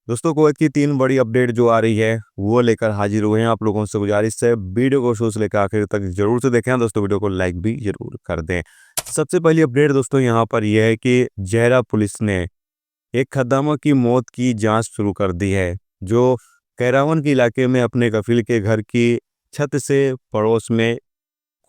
दोस्तों, कुवैत की 3 बड़ी अपडेट जो आ रही है, वो लेकर हाजिर हुए हैं। आप लोगों से गुजारिश है, वीडियो को शुरू से लेकर आखिर तक ज़रूर से देखें। दोस्तों, वीडियो को लाइक भी ज़रूर कर दें। सबसे पहली अपडेट दोस्तों यहाँ पर यह है कि जहरा पुलिस ने एक खद्दामा की मौत की जांच शुरू कर दी है, जो कैरावन के इलाके में अपने कफील के घर की छत से पड़ोस में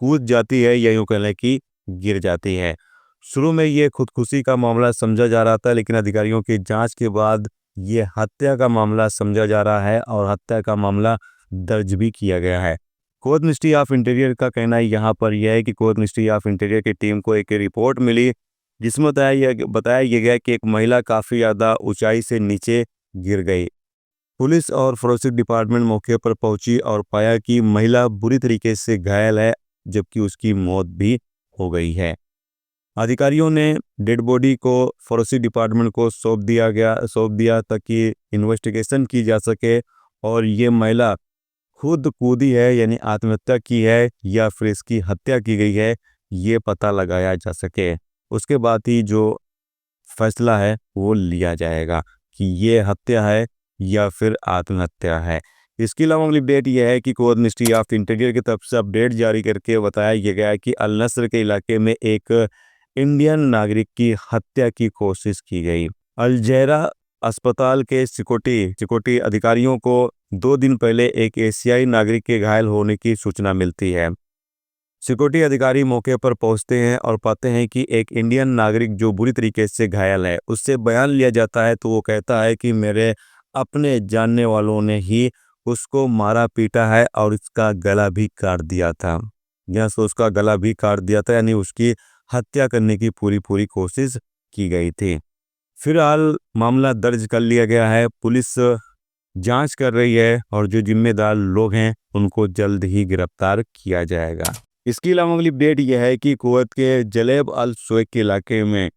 कूद जाती है या यूँ कह लें कि गिर जाती है। शुरू में ये खुदकुशी का मामला समझा जा रहा था, लेकिन अधिकारियों की जांच के बाद ये हत्या का मामला समझा जा रहा है और हत्या का मामला दर्ज भी किया गया है। कोर्ट मिनिस्ट्री ऑफ इंटीरियर का कहना यहाँ पर यह है कि कोर्ट मिनिस्ट्री ऑफ इंटीरियर की टीम को एक रिपोर्ट मिली, जिसमें बताया यह गया कि एक महिला काफ़ी ज़्यादा ऊंचाई से नीचे गिर गई। पुलिस और फोरेंसिक डिपार्टमेंट मौके पर पहुंची और पाया कि महिला बुरी तरीके से घायल है, जबकि उसकी मौत भी हो गई है। अधिकारियों ने डेड बॉडी को फोरेंसिक डिपार्टमेंट को सौंप दिया ताकि इन्वेस्टिगेशन की जा सके और ये महिला खुद कूदी है यानी आत्महत्या की है या फिर इसकी हत्या की गई है, ये पता लगाया जा सके। उसके बाद ही जो फैसला है वो लिया जाएगा कि ये हत्या है या फिर आत्महत्या है। इसके अलावा अगली अपडेट यह है कि कोर्ट मिनिस्ट्री ऑफ इंटीरियर की तरफ से अपडेट जारी करके बताया यह गया है कि अल नस्र के इलाके में एक इंडियन नागरिक की हत्या की कोशिश की गई। अल जहरा अस्पताल के सिक्योरिटी अधिकारियों को 2 दिन पहले एक एशियाई नागरिक के घायल होने की सूचना मिलती है। सिक्योरिटी अधिकारी मौके पर पहुंचते हैं और पाते हैं कि एक इंडियन नागरिक जो बुरी तरीके से घायल है, उससे बयान लिया जाता है तो वो कहता है कि मेरे अपने जानने वालों ने ही उसको मारा पीटा है और इसका गला भी काट दिया था। यहाँ से उसका गला भी काट दिया था, यानी उसकी हत्या करने की पूरी कोशिश की गई थी। फिलहाल मामला दर्ज कर लिया गया है, पुलिस जांच कर रही है और जो जिम्मेदार लोग हैं उनको जल्द ही गिरफ्तार किया जाएगा। इसके अलावा अगली अपडेट यह है कि कुवैत के जलेब अल सुएक के इलाके में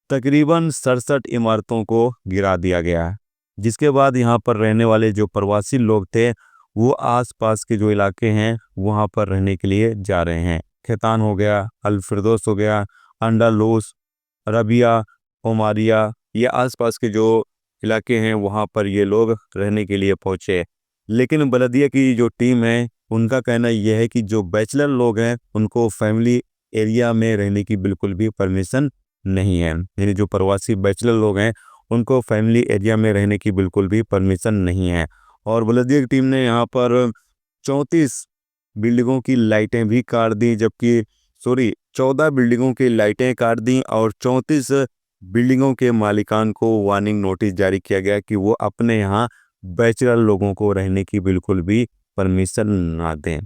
तकरीबन 67 इमारतों को गिरा दिया गया है, जिसके बाद यहाँ पर रहने वाले जो प्रवासी लोग थे वो आसपास के जो इलाके हैं वहाँ पर रहने के लिए जा रहे हैं। खैतान हो गया, अल फिरदौस हो गया, अंडालूस, रबिया, ओमारिया, ये आसपास के जो इलाके हैं वहाँ पर ये लोग रहने के लिए पहुँचे। लेकिन बलदिया की जो टीम है उनका कहना यह है कि जो बैचलर लोग हैं उनको फैमिली एरिया में रहने की बिल्कुल भी परमिशन नहीं है, यानी जो प्रवासी बैचलर लोग हैं उनको फैमिली एरिया में रहने की बिल्कुल भी परमिशन नहीं है। और बलदिया की टीम ने यहाँ पर 34 बिल्डिंगों की लाइटें भी काट दी, जबकि 14 बिल्डिंगों की लाइटें काट दी और 34 बिल्डिंगों के मालिकान को वार्निंग नोटिस जारी किया गया कि वो अपने यहाँ बैचलर लोगों को रहने की बिल्कुल भी परमिशन ना दें।